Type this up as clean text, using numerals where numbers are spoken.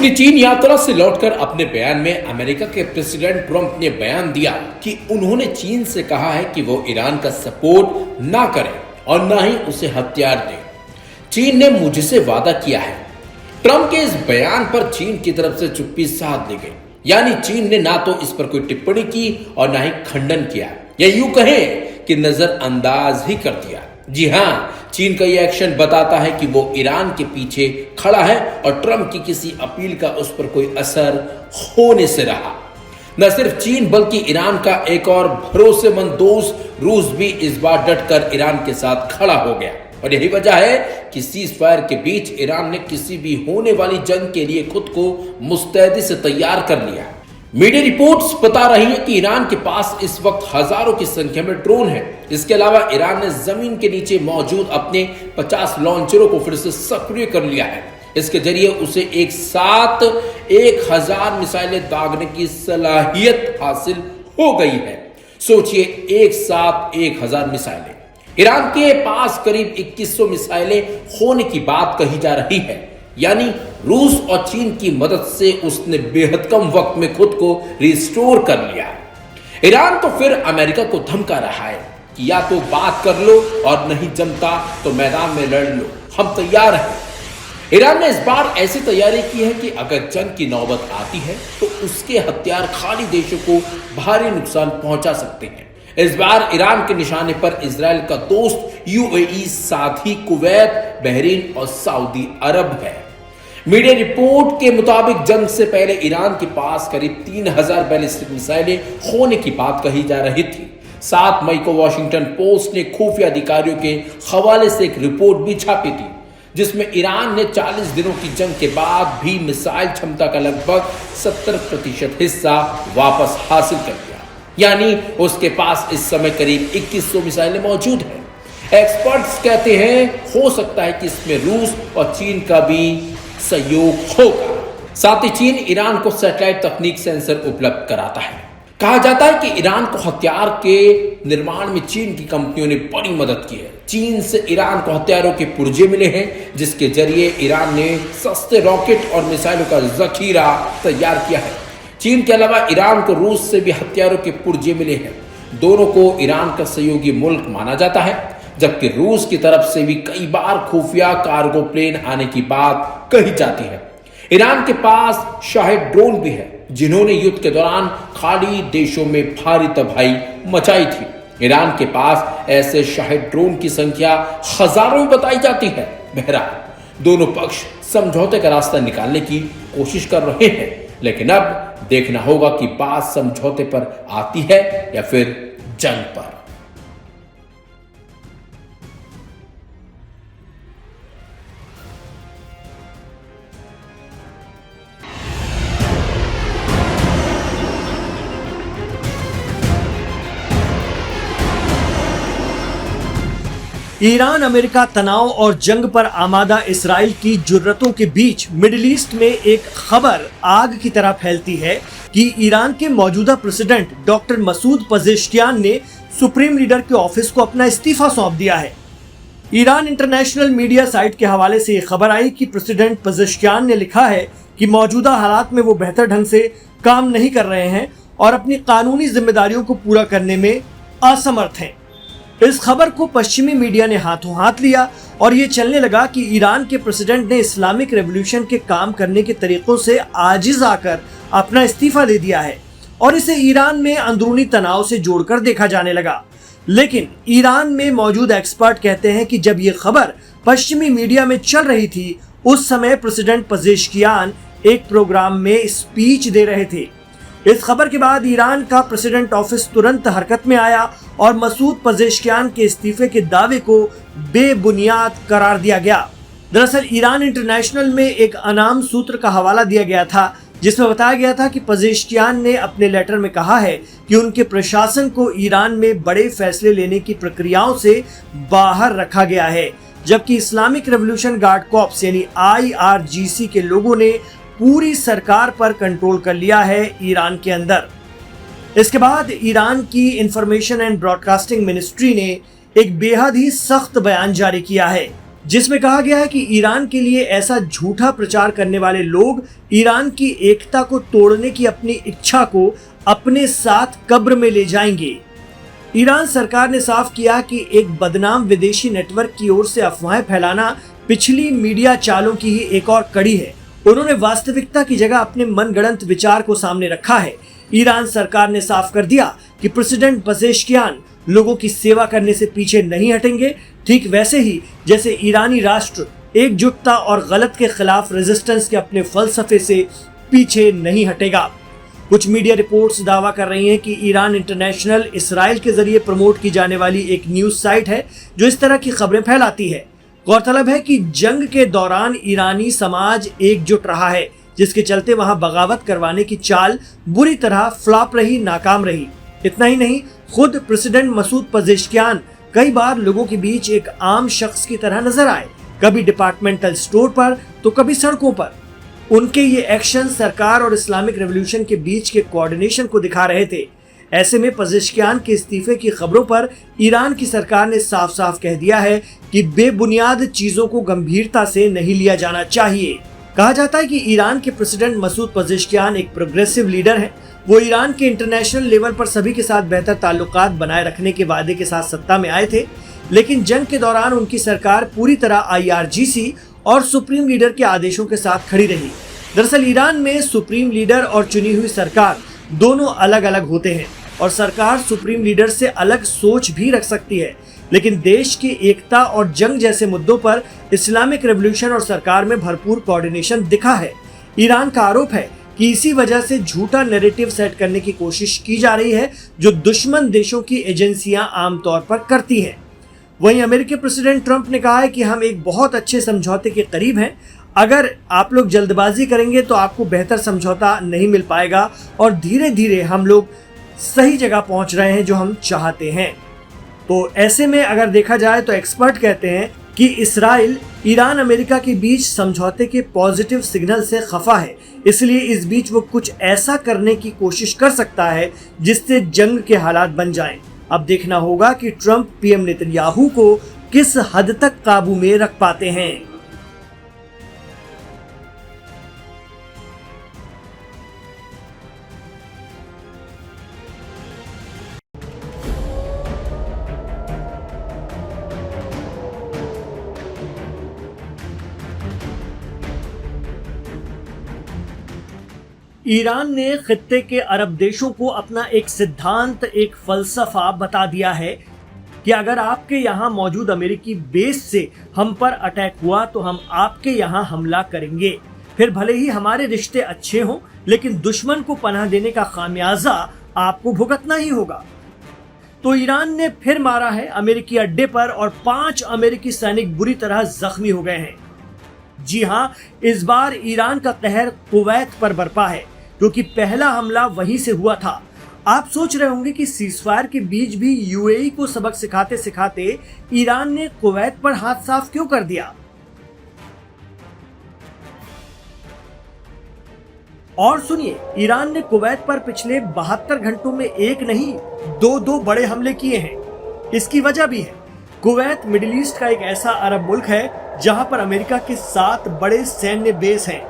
अपनी चीन यात्रा से लौटकर अपने बयान में अमेरिका के प्रेसिडेंट ट्रंप ने बयान दिया कि उन्होंने चीन से कहा है कि वो ईरान का सपोर्ट ना करे और ना ही उसे हथियार दे। चीन ने मुझसे वादा किया है। ट्रंप के इस बयान पर चीन की तरफ से चुप्पी साध ली गई, यानी चीन ने ना तो इस पर कोई टिप्पणी की और ना ही खंडन किया, या यूं कहें कि नजरअंदाज ही कर दिया। जी हाँ, चीन का यह एक्शन बताता है कि वो ईरान के पीछे खड़ा है और ट्रंप की किसी अपील का उस पर कोई असर होने से रहा। न सिर्फ चीन बल्कि ईरान का एक और भरोसेमंद दोस्त रूस भी इस बार डटकर ईरान के साथ खड़ा हो गया और यही वजह है कि सीज फायर के बीच ईरान ने किसी भी होने वाली जंग के लिए खुद को मुस्तैदी से तैयार कर लिया। मीडिया रिपोर्ट्स बता रही है कि ईरान के पास इस वक्त हजारों की संख्या में ड्रोन है। इसके अलावा ईरान ने जमीन के नीचे मौजूद अपने 50 लॉन्चरों को फिर से सक्रिय कर लिया है। इसके जरिए उसे एक साथ 1000 मिसाइलें दागने की सलाहियत हासिल हो गई है। सोचिए, एक साथ 1000 मिसाइलें। ईरान के पास करीब 2100 मिसाइलें होने की बात कही जा रही है, यानी रूस और चीन की मदद से उसने बेहद कम वक्त में खुद को रिस्टोर कर लिया। ईरान तो फिर अमेरिका को धमका रहा है कि या तो बात कर लो और नहीं जमता तो मैदान में लड़ लो, हम तैयार हैं। ईरान ने इस बार ऐसी तैयारी की है कि अगर जंग की नौबत आती है तो उसके हथियार खाड़ी देशों को भारी नुकसान पहुंचा सकते हैं। इस बार ईरान के निशाने पर इजराइल का दोस्त यूएई, साथ ही कुवैत, बहरीन और सऊदी अरब है। मीडिया रिपोर्ट के मुताबिक जंग से पहले ईरान के पास करीब 3000 बैलिस्टिक मिसाइलें होने की बात कही जा रही थी। 7 मई को वॉशिंगटन पोस्ट ने खुफिया अधिकारियों के हवाले से एक रिपोर्ट भी छापी थी, जिसमें ईरान ने 40 दिनों की जंग के बाद भी मिसाइल क्षमता का लगभग 70% हिस्सा वापस हासिल कर लिया, यानी उसके पास इस समय करीब 2100 मिसाइलें मौजूद हैं। एक्सपर्ट्स कहते हैं हो सकता है कि इसमें रूस और चीन का भी सहयोग होगा। साथ ही चीन ईरान को सैटेलाइट तकनीक सेंसर उपलब्ध कराता है। कहा जाता है कि ईरान को हथियार के निर्माण में चीन की कंपनियों ने बड़ी मदद की है। चीन से ईरान को हथियारों के पुर्जे मिले हैं, जिसके जरिए ईरान ने सस्ते रॉकेट और मिसाइलों का जखीरा तैयार किया है। चीन के अलावा ईरान को रूस से भी हथियारों के पुर्जे मिले हैं। दोनों को ईरान का सहयोगी मुल्क माना जाता है, जबकि रूस की तरफ से भी कई बार खुफिया कार्गो प्लेन आने की बात कही जाती है। ईरान के पास शाहिद ड्रोन भी है, जिन्होंने युद्ध के दौरान खाड़ी देशों में भारी तबाही मचाई थी। ईरान के पास ऐसे शाहिद ड्रोन की संख्या हजारों में बताई जाती है। बहरहाल दोनों पक्ष समझौते का रास्ता निकालने की कोशिश कर रहे हैं, लेकिन अब देखना होगा कि बात समझौते पर आती है या फिर जंग पर। ईरान अमेरिका तनाव और जंग पर आमादा इसराइल की जुर्रतों के बीच मिडिल ईस्ट में एक खबर आग की तरह फैलती है कि ईरान के मौजूदा प्रेसिडेंट डॉक्टर मसूद पजेश्कियान ने सुप्रीम लीडर के ऑफिस को अपना इस्तीफा सौंप दिया है। ईरान इंटरनेशनल मीडिया साइट के हवाले से ये खबर आई कि प्रेसिडेंट पजेश्कियान ने लिखा है कि मौजूदा हालात में वो बेहतर ढंग से काम नहीं कर रहे हैं और अपनी कानूनी जिम्मेदारियों को पूरा करने में असमर्थ हैं। इस खबर को पश्चिमी मीडिया ने हाथों हाथ लिया और ये चलने लगा कि ईरान के प्रेसिडेंट ने इस्लामिक रेवोल्यूशन के काम करने के तरीकों से आजिज आकर अपना इस्तीफा दे दिया है और इसे ईरान में अंदरूनी तनाव से जोड़कर देखा जाने लगा। लेकिन ईरान में मौजूद एक्सपर्ट कहते हैं कि जब ये खबर पश्चिमी मीडिया में चल रही थी, उस समय प्रेसिडेंट पजेश्कियान एक प्रोग्राम में स्पीच दे रहे थे। इस खबर के बाद ईरान का प्रेसिडेंट ऑफिस तुरंत हरकत में आया और मसूद पजेश्कियान के इस्तीफे के दावे को बेबुनियाद करार दिया गया। दरअसल ईरान इंटरनेशनल में एक अनाम सूत्र का हवाला दिया गया था, जिसमें बताया गया था कि पजेश्कियान ने अपने लेटर में कहा है कि उनके प्रशासन को ईरान में बड़े फैसले लेने की प्रक्रियाओं से बाहर रखा गया है, जबकि इस्लामिक रेवोल्यूशन गार्ड कॉर्प्स यानी IRGC के लोगों ने पूरी सरकार पर कंट्रोल कर लिया है ईरान के अंदर। इसके बाद ईरान की इंफॉर्मेशन एंड ब्रॉडकास्टिंग मिनिस्ट्री ने एक बेहद ही सख्त बयान जारी किया है। जिसमें कहा गया है कि ईरान के लिए ऐसा झूठा प्रचार करने वाले लोग ईरान की एकता को तोड़ने की अपनी इच्छा को अपने साथ कब्र में ले जाएंगे। ईरान सरकार ने साफ किया कि एक बदनाम विदेशी नेटवर्क की ओर से अफवाहें फैलाना पिछली मीडिया चालों की ही एक और कड़ी है। उन्होंने वास्तविकता की जगह अपने मनगढ़ंत विचार को सामने रखा है। ईरान सरकार ने साफ कर दिया कि प्रेसिडेंट पेजेश्कियान लोगों की सेवा करने से पीछे नहीं हटेंगे, ठीक वैसे ही जैसे ईरानी राष्ट्र एकजुटता और गलत के खिलाफ रेजिस्टेंस के अपने फलसफे से पीछे नहीं हटेगा। कुछ मीडिया रिपोर्ट्स दावा कर रही हैं कि ईरान इंटरनेशनल इसराइल के जरिए प्रमोट की जाने वाली एक न्यूज साइट है जो इस तरह की खबरें फैलाती है। गौरतलब है कि जंग के दौरान ईरानी समाज एकजुट रहा है, जिसके चलते वहां बगावत करवाने की चाल बुरी तरह फ्लॉप रही, नाकाम रही। इतना ही नहीं, खुद प्रेसिडेंट मसूद पेजेश्कियान कई बार लोगों के बीच एक आम शख्स की तरह नजर आए, कभी डिपार्टमेंटल स्टोर पर तो कभी सड़कों पर। उनके ये एक्शन सरकार और इस्लामिक रेवोल्यूशन के बीच के कोऑर्डिनेशन को दिखा रहे थे। ऐसे में पेजेश्कियान के इस्तीफे की खबरों पर ईरान की सरकार ने साफ साफ कह दिया है कि बेबुनियाद चीजों को गंभीरता से नहीं लिया जाना चाहिए। कहा जाता है कि ईरान के प्रेसिडेंट मसूद पेजेश्कियान एक प्रोग्रेसिव लीडर हैं। वो ईरान के इंटरनेशनल लेवल पर सभी के साथ बेहतर ताल्लुकात बनाए रखने के वादे के साथ सत्ता में आए थे, लेकिन जंग के दौरान उनकी सरकार पूरी तरह IRGC और सुप्रीम लीडर के आदेशों के साथ खड़ी रही। दरअसल ईरान में सुप्रीम लीडर और चुनी हुई सरकार दोनों अलग अलग होते हैं और सरकार सुप्रीम लीडर से अलग सोच भी रख सकती है, लेकिन देश की एकता और जंग जैसे मुद्दों पर इस्लामिक रेवोल्यूशन और सरकार में भरपूर कोऑर्डिनेशन दिखा है। ईरान का आरोप है कि इसी वजह से झूठा नैरेटिव सेट करने की कोशिश की जा रही है जो दुश्मन देशों की एजेंसियां आमतौर पर करती हैं। वहीं अमेरिकी प्रेसिडेंट ट्रंप ने कहा है कि हम एक बहुत अच्छे समझौते के करीब हैं। अगर आप लोग जल्दबाजी करेंगे तो आपको बेहतर समझौता नहीं मिल पाएगा और धीरे धीरे हम लोग सही जगह पहुंच रहे हैं जो हम चाहते हैं। तो ऐसे में अगर देखा जाए तो एक्सपर्ट कहते हैं कि इसराइल ईरान अमेरिका के बीच समझौते के पॉजिटिव सिग्नल से खफा है, इसलिए इस बीच वो कुछ ऐसा करने की कोशिश कर सकता है जिससे जंग के हालात बन जाएं। अब देखना होगा कि ट्रंप PM नेतन्याहू को किस हद तक काबू में रख पाते हैं। ईरान ने खित्ते के अरब देशों को अपना एक सिद्धांत, एक फलसफा बता दिया है कि अगर आपके यहाँ मौजूद अमेरिकी बेस से हम पर अटैक हुआ तो हम आपके यहाँ हमला करेंगे, फिर भले ही हमारे रिश्ते अच्छे हों, लेकिन दुश्मन को पनाह देने का खामियाजा आपको भुगतना ही होगा। तो ईरान ने फिर मारा है अमेरिकी अड्डे पर और 5 अमेरिकी सैनिक बुरी तरह जख्मी हो गए हैं। जी हाँ, इस बार ईरान का कहर कुवैत पर बरपा है, क्योंकि पहला हमला वहीं से हुआ था। आप सोच रहे होंगे कि सीजफायर के बीच भी UAE को सबक सिखाते सिखाते ईरान ने कुवैत पर हाथ साफ क्यों कर दिया। और सुनिए, ईरान ने कुवैत पर पिछले 72 घंटों में एक नहीं 2 बड़े हमले किए हैं। इसकी वजह भी है। कुवैत मिडिल ईस्ट का एक ऐसा अरब मुल्क है जहां पर अमेरिका के 7 बड़े सैन्य बेस हैं।